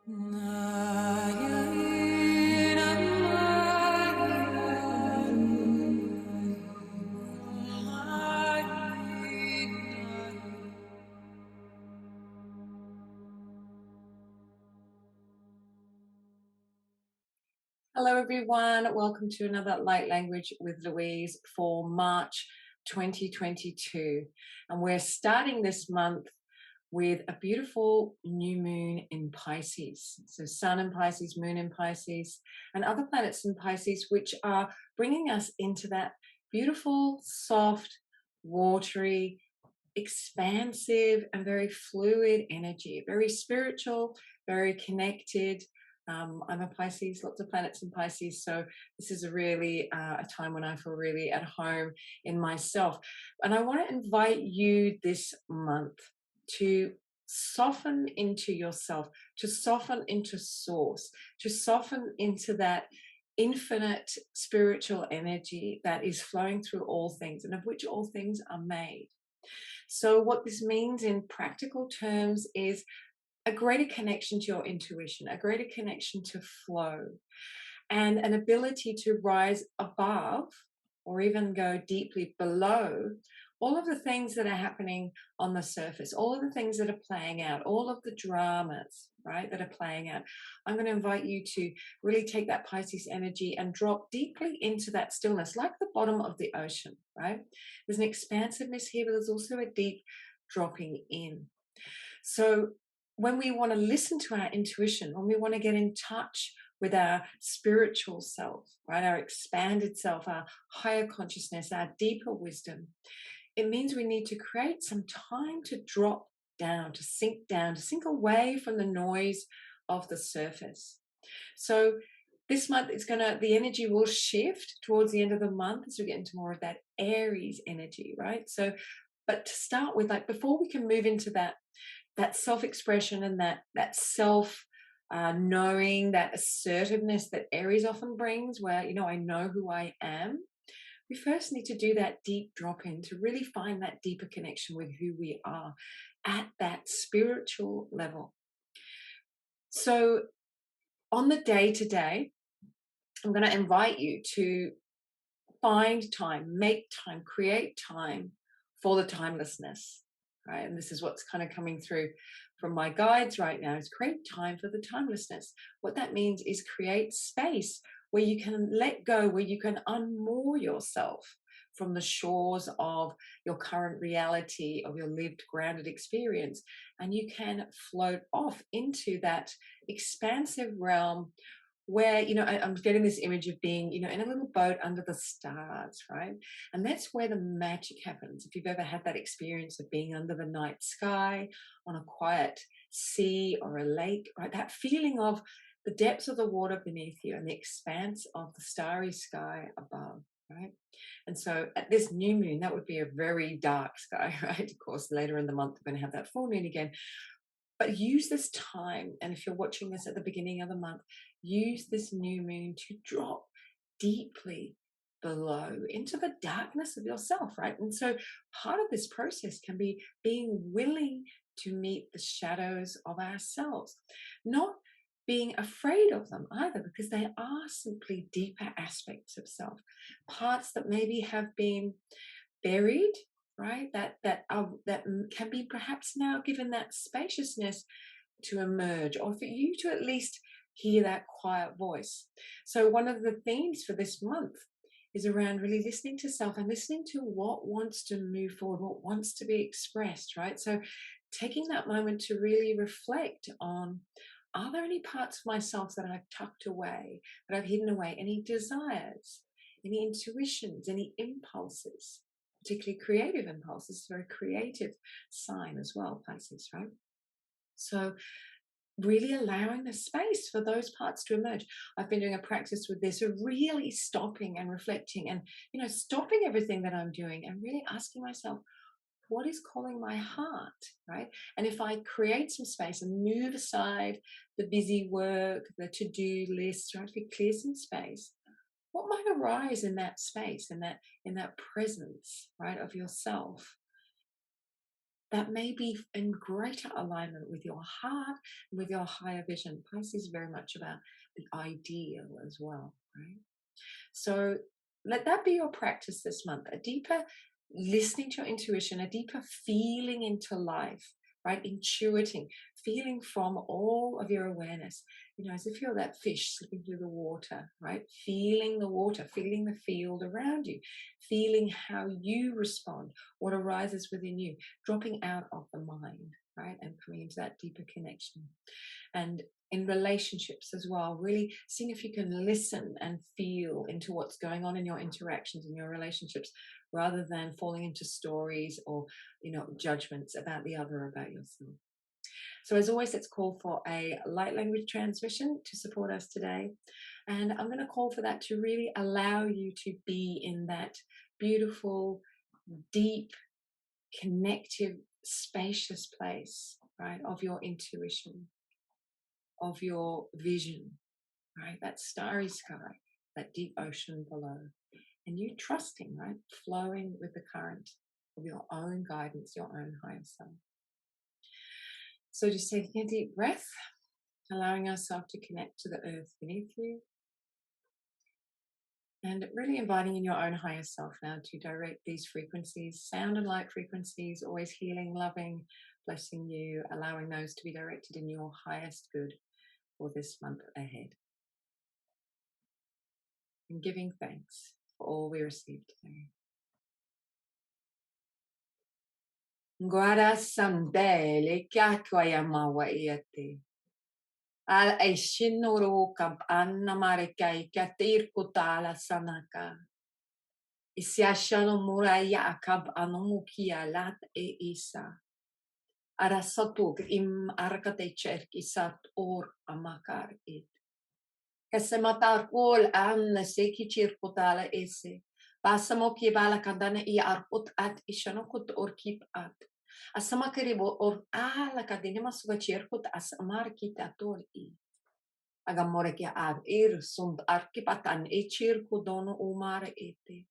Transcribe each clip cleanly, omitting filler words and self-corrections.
Hello, everyone. Welcome to another Light Language with Louise for March 2022. And we're starting this month with a beautiful new moon in Pisces. So, Sun in Pisces, Moon in Pisces, and other planets in Pisces, which are bringing us into that beautiful, soft, watery, expansive, and very fluid energy, very spiritual, very connected. I'm a Pisces, lots of planets in Pisces, so this is a time when I feel really at home in myself. And I want to invite you this month to soften into yourself, to soften into source, to soften into that infinite spiritual energy that is flowing through all things and of which all things are made. So, what this means in practical terms is a greater connection to your intuition, a greater connection to flow, and an ability to rise above or even go deeply below all of the things that are happening on the surface, all of the things that are playing out, all of the dramas, right, that are playing out. I'm going to invite you to really take that Pisces energy and drop deeply into that stillness, like the bottom of the ocean, right? There's an expansiveness here, but there's also a deep dropping in. So when we want to listen to our intuition, when we want to get in touch with our spiritual self, right, our expanded self, our higher consciousness, our deeper wisdom, it means we need to create some time to drop down, to sink away from the noise of the surface. So this month the energy will shift towards the end of the month as we get into more of that Aries energy, right? So, but to start with, like before we can move into that self-expression and that self knowing, that assertiveness that Aries often brings, where I know who I am. We first need to do that deep drop in to really find that deeper connection with who we are at that spiritual level. So, on the day to day, I'm going to invite you to find time, make time, create time for the timelessness, right? And this is what's kind of coming through from my guides right now is create time for the timelessness. What that means is create space where you can let go, where you can unmoor yourself from the shores of your current reality, of your lived grounded experience, and you can float off into that expansive realm where I'm getting this image of being in a little boat under the stars, right? And that's where the magic happens. If you've ever had that experience of being under the night sky on a quiet sea or a lake, right, that feeling of the depths of the water beneath you and the expanse of the starry sky above, right? And so at this new moon, that would be a very dark sky, right? Of course, later in the month we're going to have that full moon again. But use this time, and if you're watching this at the beginning of the month, use this new moon to drop deeply below into the darkness of yourself, right? And so part of this process can be being willing to meet the shadows of ourselves, not being afraid of them either, because they are simply deeper aspects of self, parts that maybe have been buried, right? That can be perhaps now given that spaciousness to emerge, or for you to at least hear that quiet voice. So one of the themes for this month is around really listening to self and listening to what wants to move forward, what wants to be expressed, right? So taking that moment to really reflect on, are there any parts of myself that I've tucked away, that I've hidden away, any desires, any intuitions, any impulses, particularly creative impulses? It's a very creative sign as well, Pisces, right? So really allowing the space for those parts to emerge. I've been doing a practice with this of really stopping and reflecting and, stopping everything that I'm doing and really asking myself, what is calling my heart, right? And if I create some space and move aside the busy work, the to-do list, right, if you clear some space, what might arise in that space, in that presence, right, of yourself? that may be in greater alignment with your heart and with your higher vision. Pisces is very much about the ideal as well, right? So let that be your practice this month, a deeper listening to your intuition, a deeper feeling into life, right? Intuiting, feeling from all of your awareness, as if you're that fish slipping through the water, right? Feeling the water, feeling the field around you, feeling how you respond, what arises within you, dropping out of the mind, right? And coming into that deeper connection. And in relationships as well, really seeing if you can listen and feel into what's going on in your interactions in your relationships, rather than falling into stories or judgments about the other, about yourself. So as always, let's call for a light language transmission to support us today, and I'm going to call for that to really allow you to be in that beautiful, deep, connective, spacious place, right, of your intuition, of your vision, right? That starry sky, that deep ocean below. And you trusting, right? Flowing with the current of your own guidance, your own higher self. So just taking a deep breath, allowing ourselves to connect to the earth beneath you. And really inviting in your own higher self now to direct these frequencies, sound and light frequencies, always healing, loving, blessing you, allowing those to be directed in your highest good for this month ahead. And giving thanks for all we received today. Guara sandele kyakwa mawa iate. Al aishinuru kamp anna marekai katir kutala sanaka. Isiashano muraya kamp anomukia lat e isa. Arasatuk im arkate cherki sat or amakar it. Kasematar kol anna seki chirkutala ese. Pasamo kivala kandana I arput at ishanokut or keep at. Asama karibo or ala kadinima sugacherkut as amarkita tori. Agamore ki ad sump arkipatan e circo dono umare ete.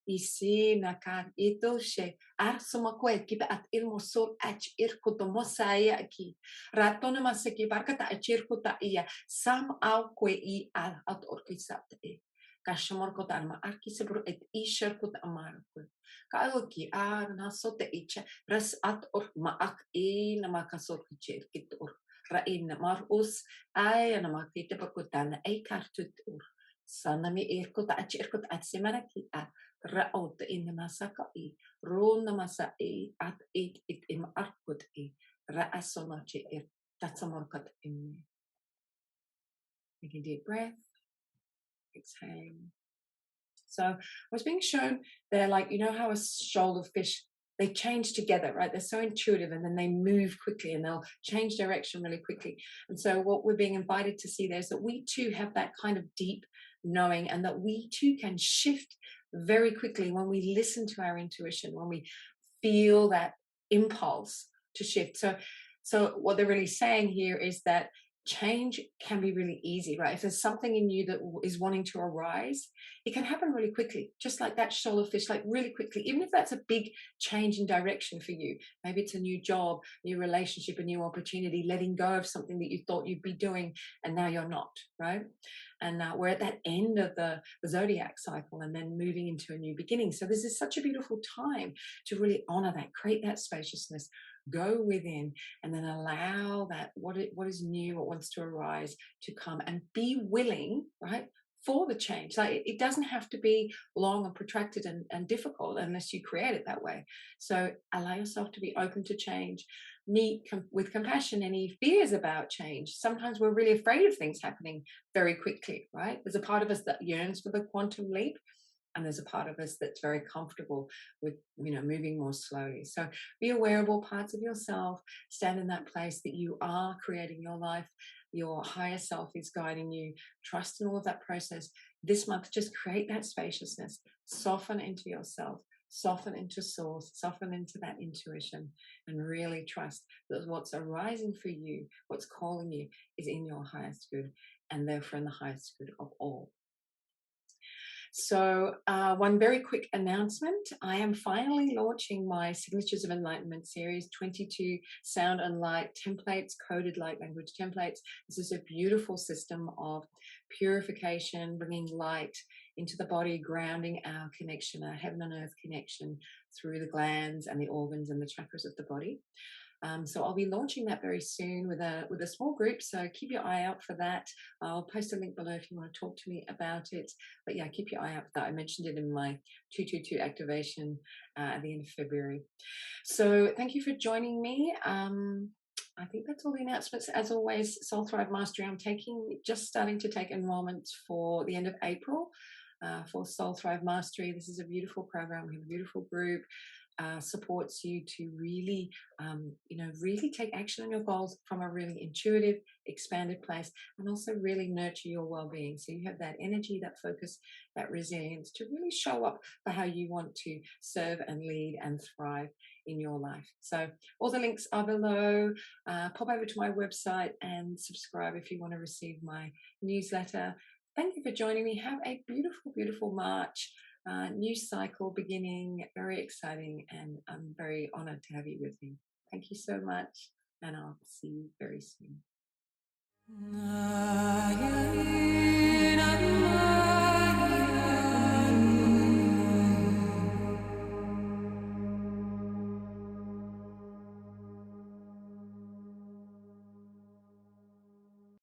Isi nakar ito she arsuma kwe ki at ilmosur ach irko domosaya ki. Ratone maseki barkata circo ta ia sam au kwe I al at orkisat e. Kashamor kotarma arkisebro et isherkut amarko. Kaoki ar nasote icha ras at or maak e namakasor kicherkit or. Rain marus ay namakita pakutan ay kartut ur. Sana mi irkut at irkut at simaraki at raot in masaka I ro namasa at it im arkut raasonachi ir tatsamorkat in me. Take a deep breath. Exhale. So I was being shown there, like, how a shoal of fish, they change together, right? They're so intuitive, and then they move quickly and they'll change direction really quickly. And so what we're being invited to see there is that we too have that kind of deep knowing, and that we too can shift very quickly when we listen to our intuition, when we feel that impulse to shift. So what they're really saying here is that change can be really easy, right? If there's something in you that is wanting to arise, it can happen really quickly, just like that shoal of fish, like really quickly, even if that's a big change in direction for you. Maybe it's a new job, new relationship, a new opportunity, letting go of something that you thought you'd be doing and now you're not, right? And we're at that end of the zodiac cycle and then moving into a new beginning. So this is such a beautiful time to really honor that, create that spaciousness, go within, and then allow that what is new, what wants to arise, to come, and be willing, right, for the change. Like, it doesn't have to be long and protracted and difficult unless you create it that way. So allow yourself to be open to change. Meet with compassion any fears about change. Sometimes we're really afraid of things happening very quickly, right? There's a part of us that yearns for the quantum leap, and there's a part of us that's very comfortable with moving more slowly. So be aware of all parts of yourself. Stand in that place that you are creating your life. Your higher self is guiding you. Trust in all of that process. This month, just create that spaciousness. Soften into yourself. Soften into source. Soften into that intuition, and really trust that what's arising for you, what's calling you, is in your highest good, and therefore in the highest good of all. So, one very quick announcement. I am finally launching my Signatures of Enlightenment series, 22 sound and light templates, coded light language templates. This is a beautiful system of purification, bringing light into the body, grounding our connection, our heaven and earth connection through the glands and the organs and the chakras of the body. So I'll be launching that very soon with a small group. So keep your eye out for that. I'll post a link below if you want to talk to me about it. But yeah, keep your eye out for that. I mentioned it in my 222 activation at the end of February. So thank you for joining me. I think that's all the announcements. As always, Soul Thrive Mastery, I'm just starting to take enrollments for the end of April. For Soul Thrive Mastery. This is a beautiful program. We have a beautiful group. Supports you to really, really take action on your goals from a really intuitive, expanded place, and also really nurture your well-being. So you have that energy, that focus, that resilience to really show up for how you want to serve and lead and thrive in your life. So all the links are below. Pop over to my website and subscribe if you want to receive my newsletter. Thank you for joining me. Have a beautiful, beautiful March. New cycle beginning, very exciting, and I'm very honored to have you with me. Thank you so much, and I'll see you very soon.